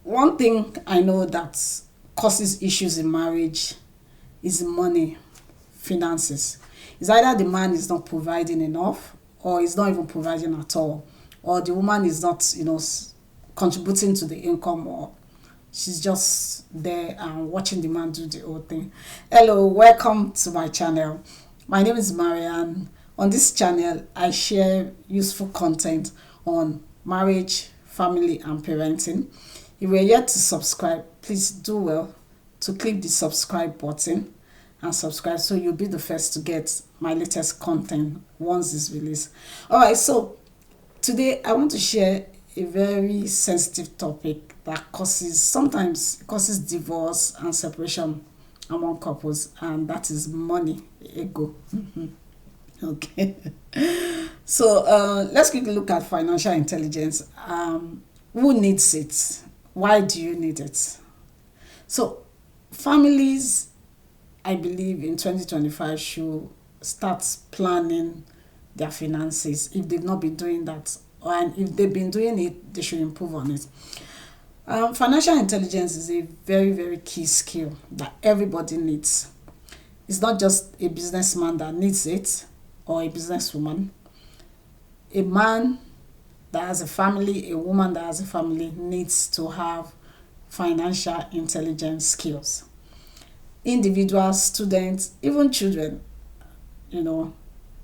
One thing I know that causes issues in marriage is money, finances. It's either the man is not providing enough, or is not even providing at all, or the woman is not, contributing to the income, or she's just there and watching the man do the whole thing. Hello, welcome to my channel. My name is Marianne. On this channel, I share useful content on marriage, family, and parenting. If you're yet to subscribe, please do well to click the subscribe button and subscribe so you'll be the first to get my latest content once it's released. All right, so today I want to share a very sensitive topic that sometimes causes divorce and separation among couples, and that is money, ego. Okay. So let's quickly look at financial intelligence. Who needs it? Why do you need it? So families, I believe, in 2025 should start planning their finances if they've not been doing that. And if they've been doing it, they should improve on it. Financial intelligence is a very, very key skill that everybody needs. It's not just a businessman that needs it, or a businesswoman. A man that has a family, a woman that has a family needs to have financial intelligence skills. Individuals, students, even children, you know,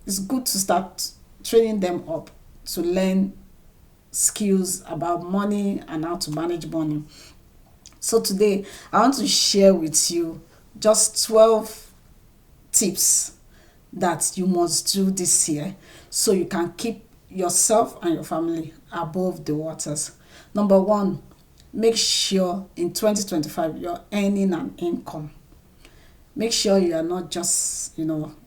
it's good to start training them up to learn skills about money and how to manage money. So today, I want to share with you just 12 tips that you must do this year so you can keep yourself and your family above the waters. Number one, make sure in 2025 you're earning an income. Make sure you are not just,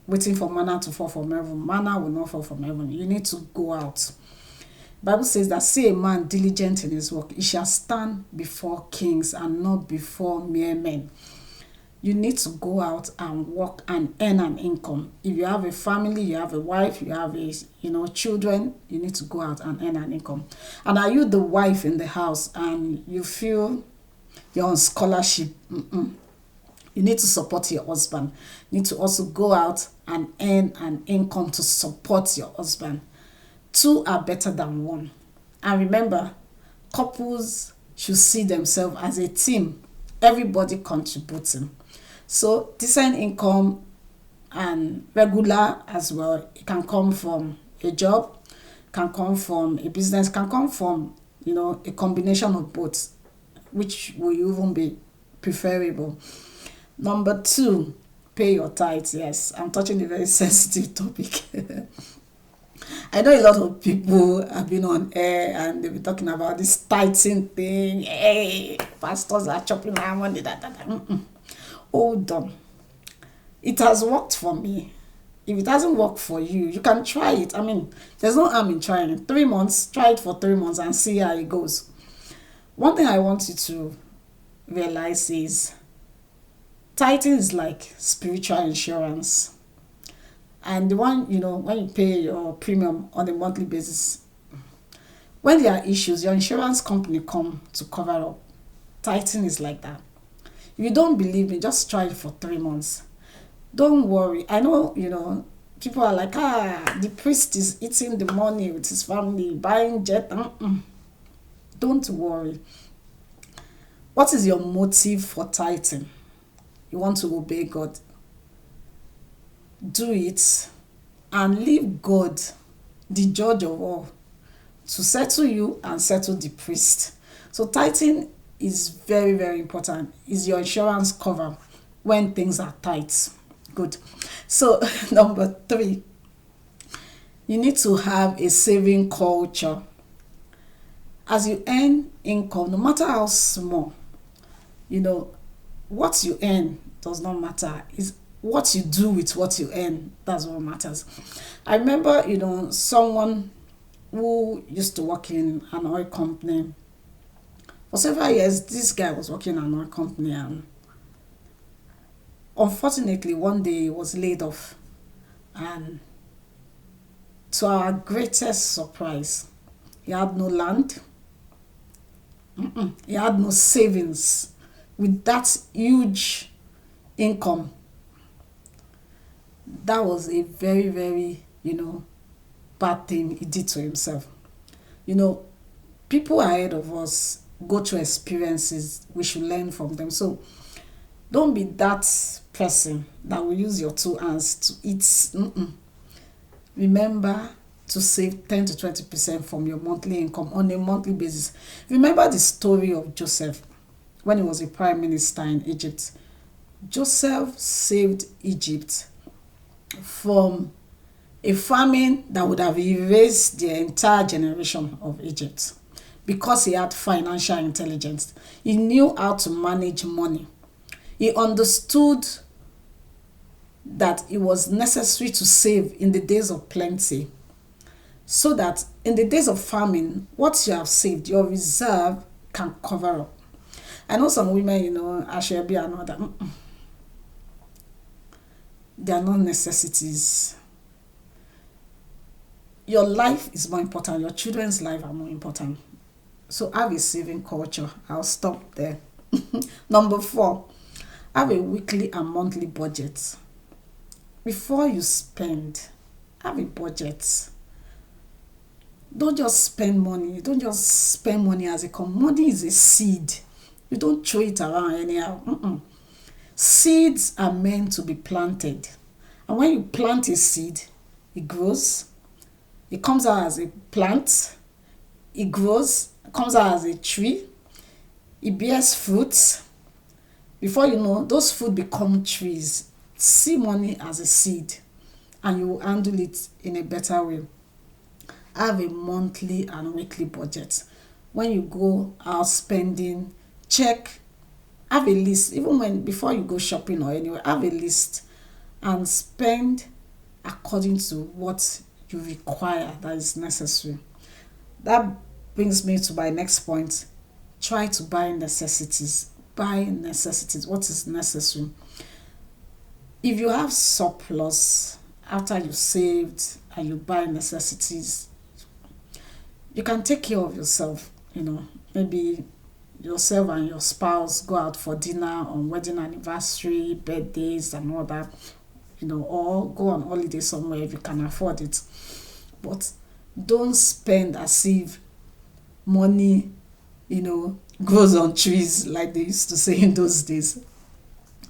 waiting for manna to fall from heaven. Manna will not fall from heaven. You need to go out. Bible says that, see a man diligent in his work, he shall stand before kings and not before mere men. You need to go out and work and earn an income. If you have a family, you have a wife, you have children, you need to go out and earn an income. And are you the wife in the house and you feel you're on scholarship? You need to support your husband. You need to also go out and earn an income to support your husband. Two are better than one. And remember, couples should see themselves as a team, everybody contributing. So decent income and regular as well. It can come from a job, can come from a business, can come from a combination of both, which will even be preferable. Number two, pay your tithes. Yes, I'm touching a very sensitive topic. I know a lot of people have been on air and they've been talking about this tithing thing. Hey, pastors are chopping our money. Hold on. It has worked for me. If it hasn't worked for you, you can try it. I mean, there's no harm in trying it. 3 months, try it for 3 months and see how it goes. One thing I want you to realize is tithing is like spiritual insurance. And the one, when you pay your premium on a monthly basis, when there are issues, your insurance company come to cover up. Tithing is like that. If you don't believe me, just try it for 3 months. Don't worry. I know, people are like, the priest is eating the money with his family, buying jet. Don't worry. What is your motive for tithing? You want to obey God. Do it and leave God, the judge of all, to settle you and settle the priest. So tithing is very, very important. Is your insurance cover when things are tight? Good. So number three, you need to have a saving culture. As you earn income, no matter how small, what you earn does not matter. It's what you do with what you earn, that's what matters. I remember, someone who used to work in an oil company. For several years, this guy was working in an oil company, and unfortunately, one day he was laid off. And to our greatest surprise, he had no land. He had no savings. With that huge income, that was a very, very, bad thing he did to himself. You know, people ahead of us go through experiences, we should learn from them. So don't be that person that will use your two hands to eat. Mm-mm. Remember to save 10 to 20% from your monthly income on a monthly basis. Remember the story of Joseph when he was a prime minister in Egypt. Joseph saved Egypt from a famine that would have erased the entire generation of Egypt because he had financial intelligence. He knew how to manage money. He understood that it was necessary to save in the days of plenty so that in the days of famine, what you have saved, your reserve can cover up. I know some women, Ashebi and all that, they are not necessities. Your life is more important. Your children's life are more important. So have a saving culture. I'll stop there. Number 4, have a weekly and monthly budget. Before you spend, have a budget. Don't just spend money. Don't just spend money as it comes. Money is a seed. You don't throw it around anyhow. Seeds are meant to be planted. And when you plant a seed, it grows. It comes out as a plant. It grows. It comes out as a tree. It bears fruits. Before you know, those fruit become trees. See money as a seed and you will handle it in a better way. Have a monthly and weekly budget. When you go out spending, check, have a list. Even when before you go shopping or anywhere, have a list and spend according to what you require that is necessary. That brings me to my next point. Try to buy necessities. Buy necessities. What is necessary? If you have surplus after you saved and you buy necessities, you can take care of yourself. Maybe yourself and your spouse go out for dinner on wedding anniversary, birthdays, and all that. Or go on holiday somewhere if you can afford it. But don't spend as if money, grows on trees, like they used to say in those days.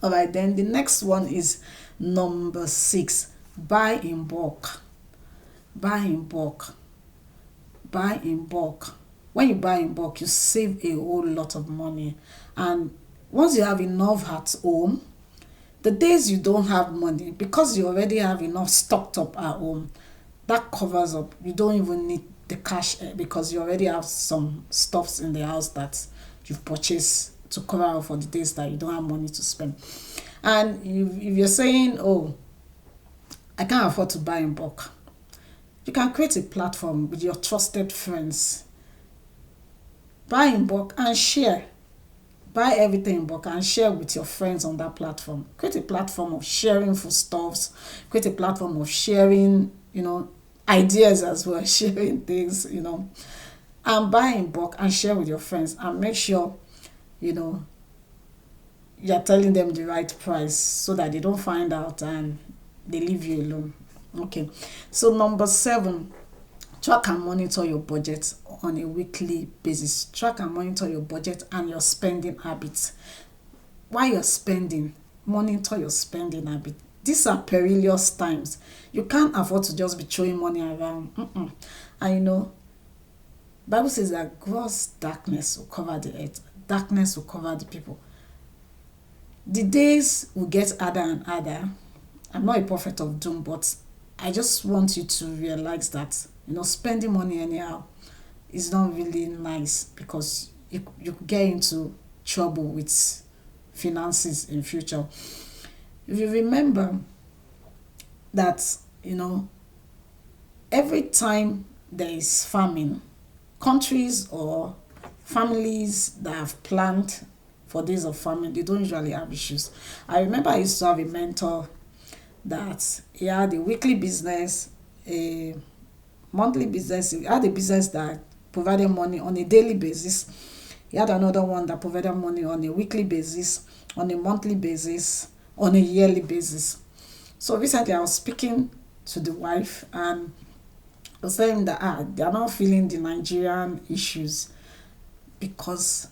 All right, then the next one is number 6. Buy in bulk. Buy in bulk. Buy in bulk. When you buy in bulk, you save a whole lot of money. And once you have enough at home, the days you don't have money, because you already have enough stocked up at home, that covers up. You don't even need the cash because you already have some stuffs in the house that you've purchased to cover up for the days that you don't have money to spend. And if you're saying, oh, I can't afford to buy in bulk, you can create a platform with your trusted friends. Buy in bulk and share. Buy everything in bulk and share with your friends on that platform. Create a platform of sharing foodstuffs. Create a platform of sharing, ideas as well, sharing things, and buy in bulk and share with your friends and make sure, you're telling them the right price so that they don't find out and they leave you alone. Okay. So number 7, track and monitor your budget on a weekly basis. Track and monitor your budget and your spending habits. While you're spending, monitor your spending habit. These are perilous times. You can't afford to just be throwing money around. And Bible says that gross darkness will cover the earth. Darkness will cover the people. The days will get harder and harder. I'm not a prophet of doom, but I just want you to realize that, spending money anyhow is not really nice because you could get into trouble with finances in future. If you remember that, every time there is famine, countries or families that have planned for days of famine, they don't usually have issues. I remember I used to have a mentor that he had a weekly business, a monthly business. He had a business that provided money on a daily basis. He had another one that provided money on a weekly basis, on a monthly basis, on a yearly basis. So recently I was speaking to the wife and I was saying that they are not feeling the Nigerian issues because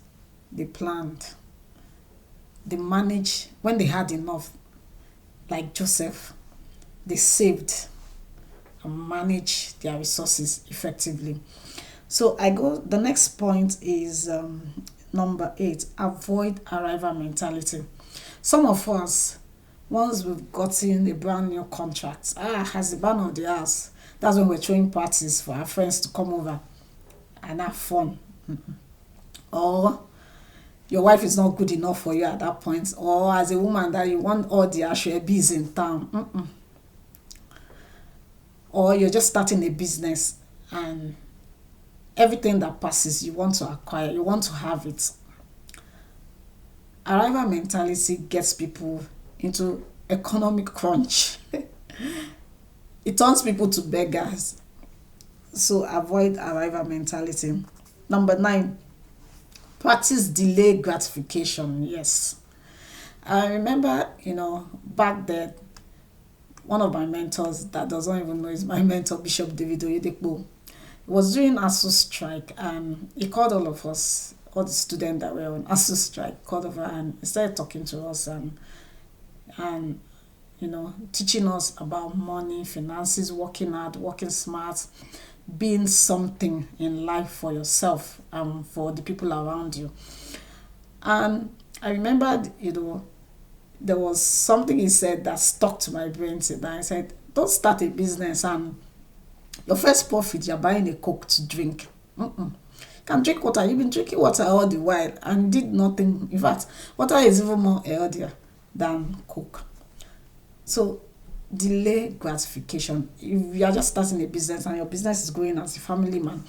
they planned. They managed when they had enough, like Joseph, they saved and managed their resources effectively. So I go, the next point is number 8, avoid arrival mentality. Some of us, once we've gotten a brand new contract, has the ban of the house. That's when we're throwing parties for our friends to come over and have fun. Or your wife is not good enough for you at that point, or as a woman that you want all the ashwebis in town. Or you're just starting a business and everything that passes you want to acquire, you want to have it. Arrival mentality gets people into economic crunch. It turns people to beggars. So avoid arrival mentality. Number 9, practice delay gratification. Yes. I remember, back then, one of my mentors that doesn't even know is my mentor, Bishop David Oyedepo, was doing ASU strike, and he called all of us, all the students that were on ASU strike, called over and he started talking to us and teaching us about money, finances, working hard, working smart, being something in life for yourself and for the people around you. And I remembered, there was something he said that stuck to my brain today. I said, don't start a business and your first profit, you're buying a Coke to drink. You can drink water. You've been drinking water all the while and did nothing. In fact, water is even more healthier than Coke. So delay gratification. If you are just starting a business and your business is growing as a family man,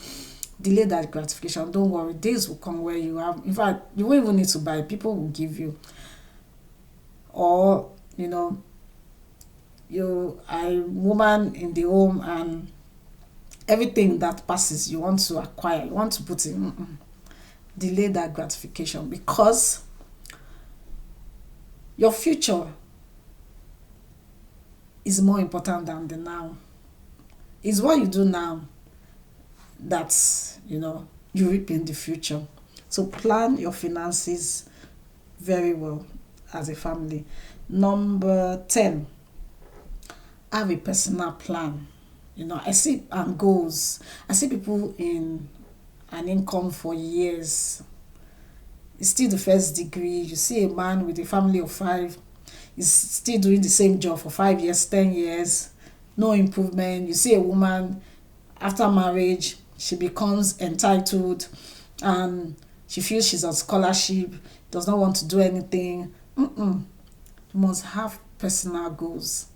delay that gratification. Don't worry. Days will come where you have, in fact, you won't even need to buy. People will give you. Or, you are a woman in the home and everything that passes you want to acquire, you want to put in. Delay that gratification, because your future is more important than the now. It's what you do now that you reap in the future. So plan your finances very well as a family. Number 10, have a personal plan. I see goals. I see people in an income for years. It's still the first degree. You see a man with a family of 5 is still doing the same job for 5 years, 10 years, no improvement. You see a woman after marriage, she becomes entitled and she feels she's on scholarship, does not want to do anything. You must have personal goals.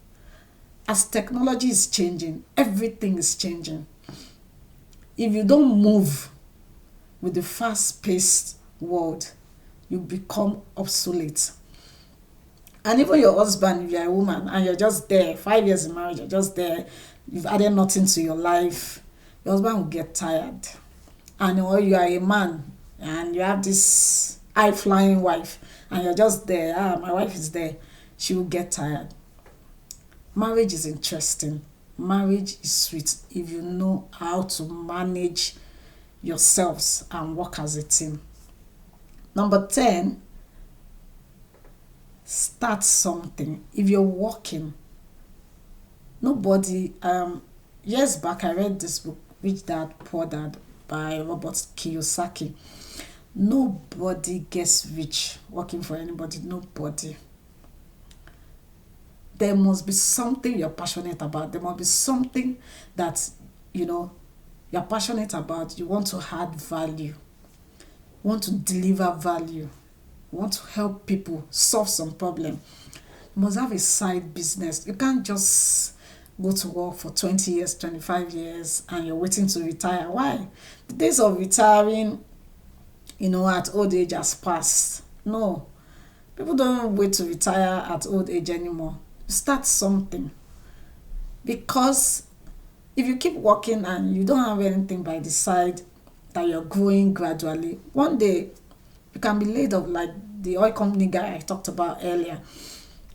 As technology is changing, everything is changing. If you don't move with the fast-paced world, you become obsolete. And even your husband, if you're a woman and you're just there, 5 years in marriage, you're just there, you've added nothing to your life, your husband will get tired. And or you are a man and you have this high-flying wife and you're just there, my wife is there, she will get tired. Marriage is interesting. Marriage is sweet if you know how to manage yourselves and work as a team. Number 10, start something. If you're working, nobody, years back I read this book, Rich Dad, Poor Dad by Robert Kiyosaki. Nobody gets rich working for anybody, nobody. There must be something you're passionate about. There must be something that, you're passionate about. You want to add value. You want to deliver value. You want to help people solve some problem. You must have a side business. You can't just go to work for 20 years, 25 years, and you're waiting to retire. Why? The days of retiring, at old age has passed. No. People don't wait to retire at old age anymore. Start something, because if you keep working and you don't have anything by the side that you're growing gradually, one day You can be laid off, like the oil company guy I talked about earlier,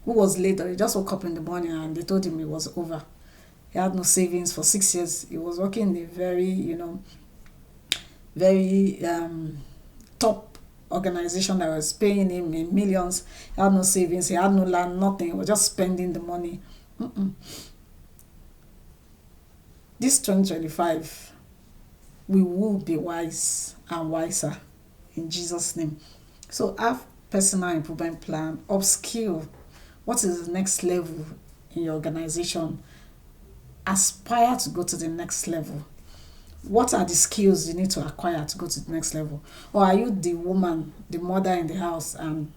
who was laid off. He just woke up in the morning and they told him it was over. He had no savings for 6 years. He was working in a very, very top organization that was paying him in millions. He had no savings, he had no land, nothing. He was just spending the money. This 2025, we will be wise and wiser in Jesus' name. So have personal improvement plan, upskill. What is the next level in your organization? Aspire to go to the next level. What are the skills you need to acquire to go to the next level? Or are you the woman, the mother in the house, and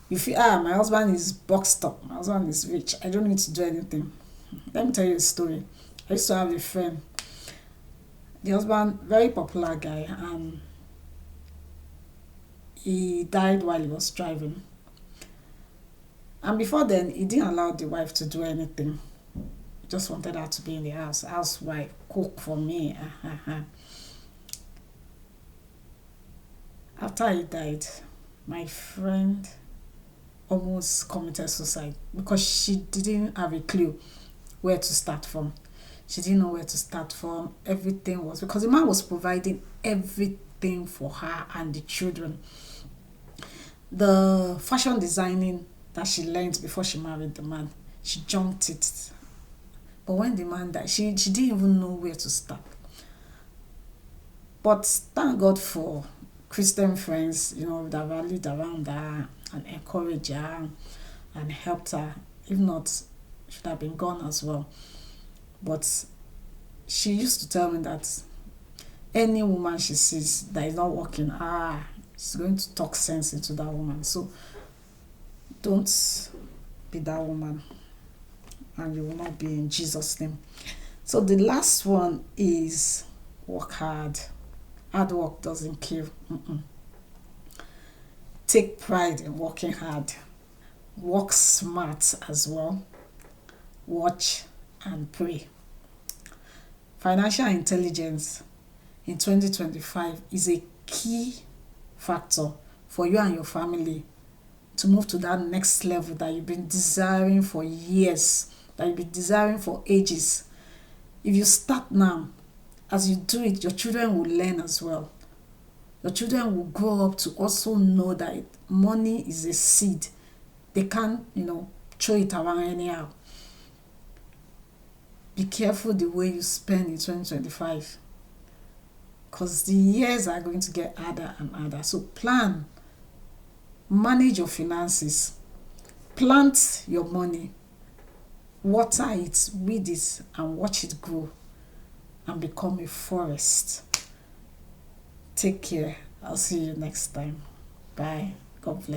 you feel, my husband is boxed up, my husband is rich, I don't need to do anything? Let me tell you a story. I used to have a friend, the husband, very popular guy, and he died while he was driving. And before then, he didn't allow the wife to do anything. He just wanted her to be in the house, housewife, cook for me. After he died, my friend almost committed suicide because she didn't have a clue where to start from. She didn't know where to start from. Everything was because the man was providing everything for her and the children. The fashion designing that she learned before she married the man, she junked it. But when the man died, she didn't even know where to start. But thank God for Christian friends, that rallied around her and encouraged her and helped her. If not, she should have been gone as well. But she used to tell me that any woman she sees that is not working, she's going to talk sense into that woman. So don't be that woman, and you will not be, in Jesus' name. So the last one is work hard. Hard work doesn't kill. Take pride in working hard. Work smart as well. Watch and pray. Financial intelligence in 2025 is a key factor for you and your family to move to that next level that you've been desiring for years, that you've been desiring for ages. If you start now, as you do it, your children will learn as well. Your children will grow up to also know that money is a seed. They can't, throw it around anyhow. Be careful the way you spend in 2025, because the years are going to get harder and harder. So plan, manage your finances, plant your money, water it, weed it, and watch it grow and become a forest. Take care. I'll see you next time. Bye. God bless.